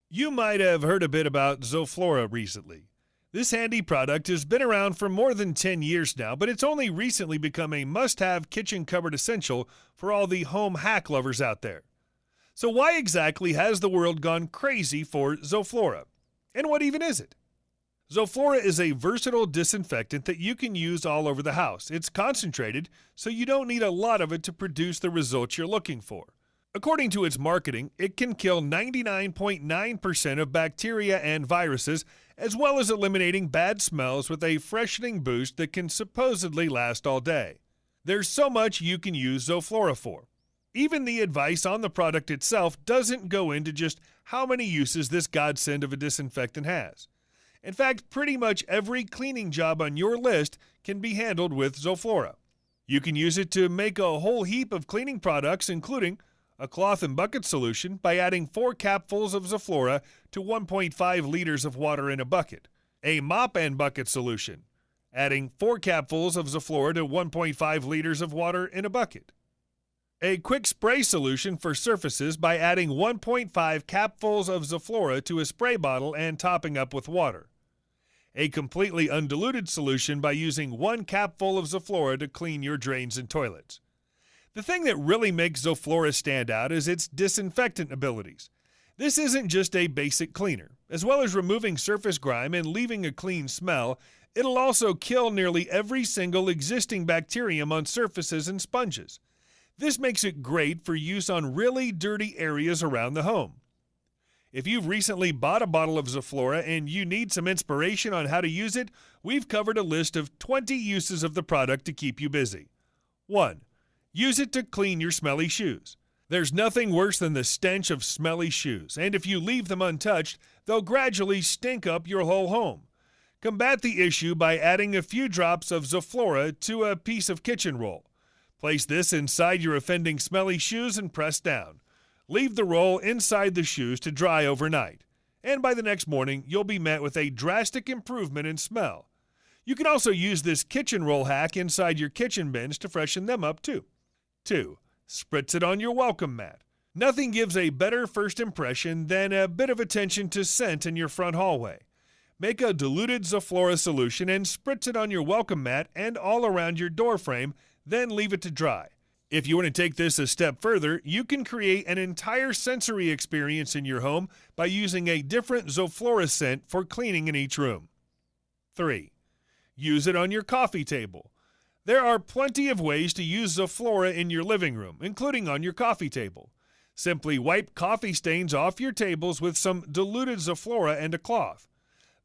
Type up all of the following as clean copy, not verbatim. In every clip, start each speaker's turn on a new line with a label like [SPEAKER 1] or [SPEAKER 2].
[SPEAKER 1] You might have heard a bit about Zoflora recently. This handy product has been around for more than 10 years now, but it's only recently become a must-have kitchen cupboard essential for all the home hack lovers out there. So why exactly has the world gone crazy for Zoflora? And what even is it? Zoflora is a versatile disinfectant that you can use all over the house. It's concentrated, so you don't need a lot of it to produce the results you're looking for. According to its marketing, it can kill 99.9% of bacteria and viruses, as well as eliminating bad smells with a freshening boost that can supposedly last all day. There's so much you can use Zoflora for. Even the advice on the product itself doesn't go into just how many uses this godsend of a disinfectant has. In fact, pretty much every cleaning job on your list can be handled with Zoflora. You can use it to make a whole heap of cleaning products, including a cloth and bucket solution by adding 4 capfuls of Zoflora to 1.5 liters of water in a bucket. A mop and bucket solution, adding 4 capfuls of Zoflora to 1.5 liters of water in a bucket. A quick spray solution for surfaces by adding 1.5 capfuls of Zoflora to a spray bottle and topping up with water. A completely undiluted solution by using 1 capful of Zoflora to clean your drains and toilets. The thing that really makes Zoflora stand out is its disinfectant abilities. This isn't just a basic cleaner. As well as removing surface grime and leaving a clean smell, it'll also kill nearly every single existing bacterium on surfaces and sponges. This makes it great for use on really dirty areas around the home. If you've recently bought a bottle of Zoflora and you need some inspiration on how to use it, we've covered a list of 20 uses of the product to keep you busy. 1. Use it to clean your smelly shoes. There's nothing worse than the stench of smelly shoes, and if you leave them untouched, they'll gradually stink up your whole home. Combat the issue by adding a few drops of Zoflora to a piece of kitchen roll. Place this inside your offending smelly shoes and press down. Leave the roll inside the shoes to dry overnight, and by the next morning, you'll be met with a drastic improvement in smell. You can also use this kitchen roll hack inside your kitchen bins to freshen them up too. 2. Spritz it on your welcome mat. Nothing gives a better first impression than a bit of attention to scent in your front hallway. Make a diluted Zoflora solution and spritz it on your welcome mat and all around your door frame, then leave it to dry. If you want to take this a step further, you can create an entire sensory experience in your home by using a different Zoflora scent for cleaning in each room. 3. Use it on your coffee table. There are plenty of ways to use Zoflora in your living room, including on your coffee table. Simply wipe coffee stains off your tables with some diluted Zoflora and a cloth.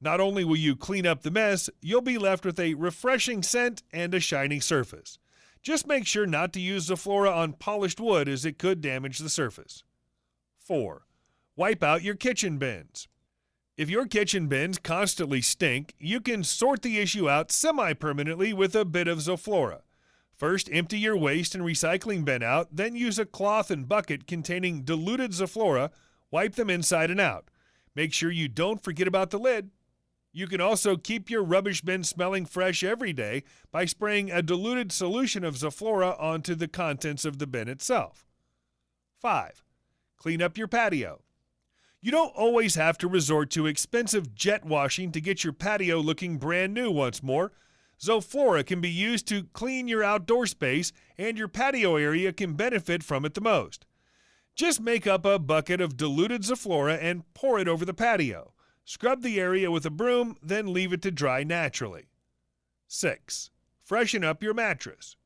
[SPEAKER 1] Not only will you clean up the mess, you'll be left with a refreshing scent and a shiny surface. Just make sure not to use Zoflora on polished wood as it could damage the surface. 4. Wipe out your kitchen bins. If your kitchen bins constantly stink, you can sort the issue out semi-permanently with a bit of Zoflora. First, empty your waste and recycling bin out, then use a cloth and bucket containing diluted Zoflora, wipe them inside and out. Make sure you don't forget about the lid. You can also keep your rubbish bin smelling fresh every day by spraying a diluted solution of Zoflora onto the contents of the bin itself. 5. Clean up your patio. You don't always have to resort to expensive jet washing to get your patio looking brand new once more. Zoflora can be used to clean your outdoor space, and your patio area can benefit from it the most. Just make up a bucket of diluted Zoflora and pour it over the patio. Scrub the area with a broom, then leave it to dry naturally. 6. Freshen up your mattress.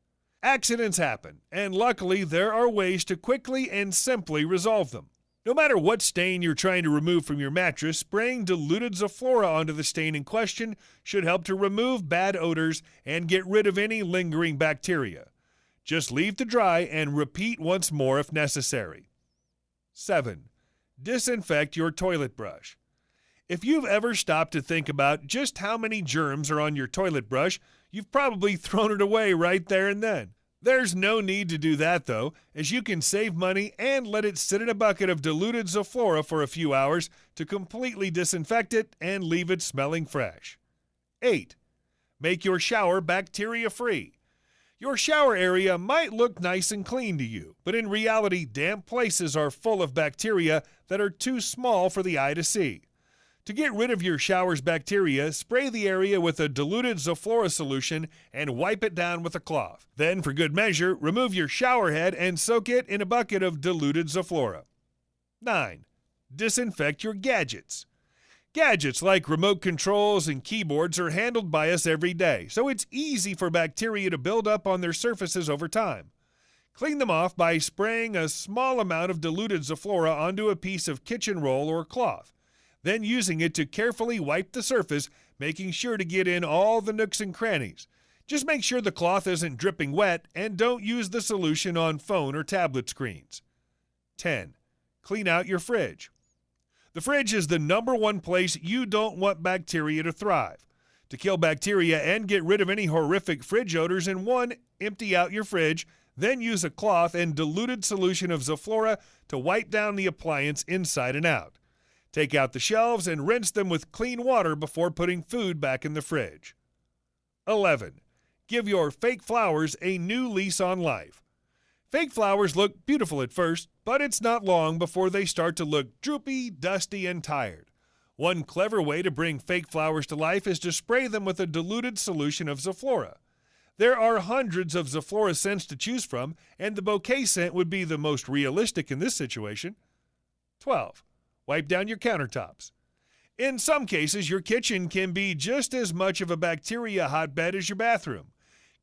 [SPEAKER 1] Accidents happen, and luckily there are ways to quickly and simply resolve them. No matter what stain you're trying to remove from your mattress, spraying diluted Zoflora onto the stain in question should help to remove bad odors and get rid of any lingering bacteria. Just leave to dry and repeat once more if necessary. 7. Disinfect your toilet brush. If you've ever stopped to think about just how many germs are on your toilet brush, you've probably thrown it away right there and then. There's no need to do that though, as you can save money and let it sit in a bucket of diluted Zoflora for a few hours to completely disinfect it and leave it smelling fresh. 8. Make your shower bacteria-free. Your shower area might look nice and clean to you, but in reality, damp places are full of bacteria that are too small for the eye to see. To get rid of your shower's bacteria, spray the area with a diluted Zoflora solution and wipe it down with a cloth. Then, for good measure, remove your shower head and soak it in a bucket of diluted Zoflora. 9. Disinfect your gadgets. Gadgets like remote controls and keyboards are handled by us every day, so it's easy for bacteria to build up on their surfaces over time. Clean them off by spraying a small amount of diluted Zoflora onto a piece of kitchen roll or cloth, then using it to carefully wipe the surface, making sure to get in all the nooks and crannies. Just make sure the cloth isn't dripping wet and don't use the solution on phone or tablet screens. 10. Clean out your fridge. The fridge is the number one place you don't want bacteria to thrive. To kill bacteria and get rid of any horrific fridge odors in one, empty out your fridge, then use a cloth and diluted solution of Zoflora to wipe down the appliance inside and out. Take out the shelves and rinse them with clean water before putting food back in the fridge. 11. Give your fake flowers a new lease on life. Fake flowers look beautiful at first, but it's not long before they start to look droopy, dusty, and tired. One clever way to bring fake flowers to life is to spray them with a diluted solution of Zoflora. There are hundreds of Zoflora scents to choose from, and the bouquet scent would be the most realistic in this situation. 12. Wipe down your countertops. In some cases, your kitchen can be just as much of a bacteria hotbed as your bathroom.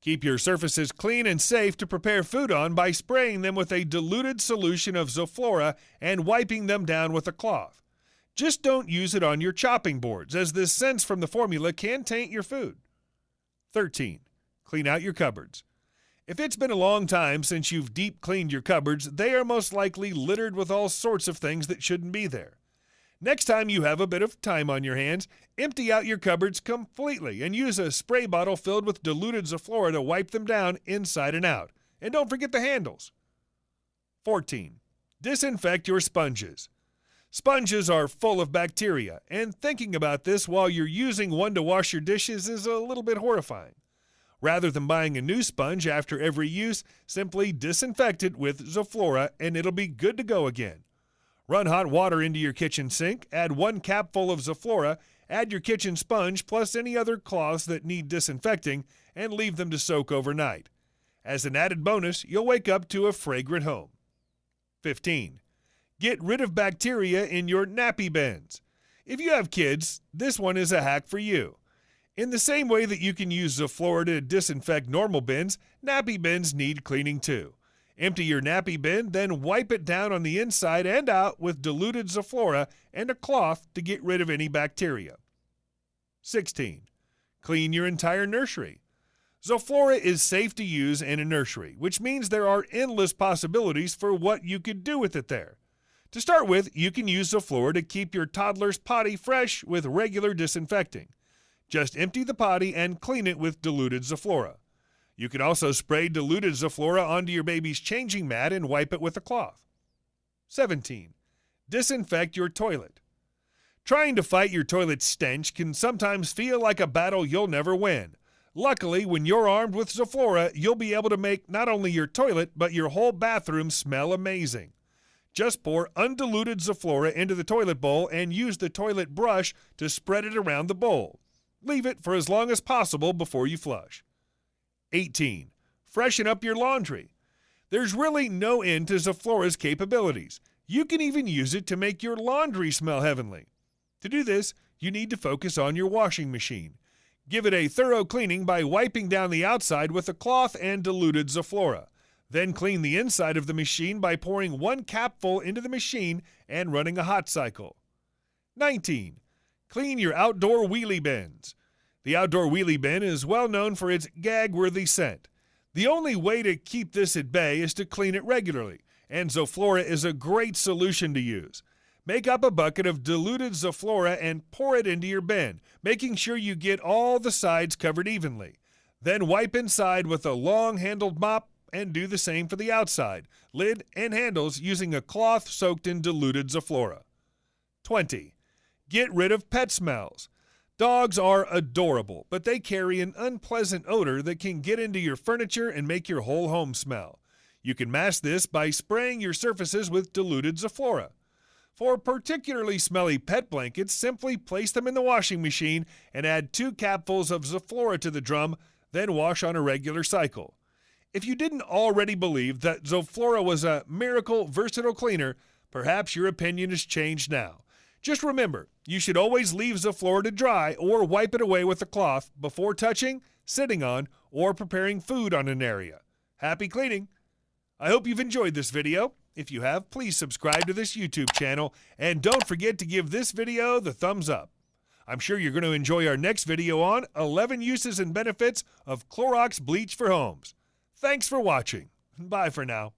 [SPEAKER 1] Keep your surfaces clean and safe to prepare food on by spraying them with a diluted solution of Zoflora and wiping them down with a cloth. Just don't use it on your chopping boards, as the scents from the formula can taint your food. 13. Clean out your cupboards. If it's been a long time since you've deep cleaned your cupboards, they are most likely littered with all sorts of things that shouldn't be there. Next time you have a bit of time on your hands, empty out your cupboards completely and use a spray bottle filled with diluted Zoflora to wipe them down inside and out. And don't forget the handles. 14. Disinfect your sponges. Sponges are full of bacteria, and thinking about this while you're using one to wash your dishes is a little bit horrifying. Rather than buying a new sponge after every use, simply disinfect it with Zoflora and it'll be good to go again. Run hot water into your kitchen sink, add 1 capful of Zoflora, add your kitchen sponge plus any other cloths that need disinfecting, and leave them to soak overnight. As an added bonus, you'll wake up to a fragrant home. 15. Get rid of bacteria in your nappy bins. If you have kids, this one is a hack for you. In the same way that you can use Zoflora to disinfect normal bins, nappy bins need cleaning too. Empty your nappy bin, then wipe it down on the inside and out with diluted Zoflora and a cloth to get rid of any bacteria. 16. Clean your entire nursery. Zoflora is safe to use in a nursery, which means there are endless possibilities for what you could do with it there. To start with, you can use Zoflora to keep your toddler's potty fresh with regular disinfecting. Just empty the potty and clean it with diluted Zoflora. You can also spray diluted Zoflora onto your baby's changing mat and wipe it with a cloth. 17. Disinfect your toilet. Trying to fight your toilet stench can sometimes feel like a battle you'll never win. Luckily, when you're armed with Zoflora, you'll be able to make not only your toilet, but your whole bathroom smell amazing. Just pour undiluted Zoflora into the toilet bowl and use the toilet brush to spread it around the bowl. Leave it for as long as possible before you flush. 18. Freshen up your laundry. There's really no end to Zoflora's capabilities. You can even use it to make your laundry smell heavenly. To do this, you need to focus on your washing machine. Give it a thorough cleaning by wiping down the outside with a cloth and diluted Zoflora. Then clean the inside of the machine by pouring 1 capful into the machine and running a hot cycle. 19. Clean your outdoor wheelie bins. The outdoor wheelie bin is well known for its gag-worthy scent. The only way to keep this at bay is to clean it regularly, and Zoflora is a great solution to use. Make up a bucket of diluted Zoflora and pour it into your bin, making sure you get all the sides covered evenly. Then wipe inside with a long-handled mop and do the same for the outside, lid, and handles using a cloth soaked in diluted Zoflora. 20. Get rid of pet smells. Dogs are adorable, but they carry an unpleasant odor that can get into your furniture and make your whole home smell. You can mask this by spraying your surfaces with diluted Zoflora. For particularly smelly pet blankets, simply place them in the washing machine and add 2 capfuls of Zoflora to the drum, then wash on a regular cycle. If you didn't already believe that Zoflora was a miracle versatile cleaner, perhaps your opinion has changed now. Just remember, you should always leave Zoflora to dry or wipe it away with a cloth before touching, sitting on, or preparing food on an area. Happy cleaning! I hope you've enjoyed this video. If you have, please subscribe to this YouTube channel, and don't forget to give this video the thumbs up. I'm sure you're going to enjoy our next video on 11 uses and benefits of Clorox bleach for homes. Thanks for watching. Bye for now.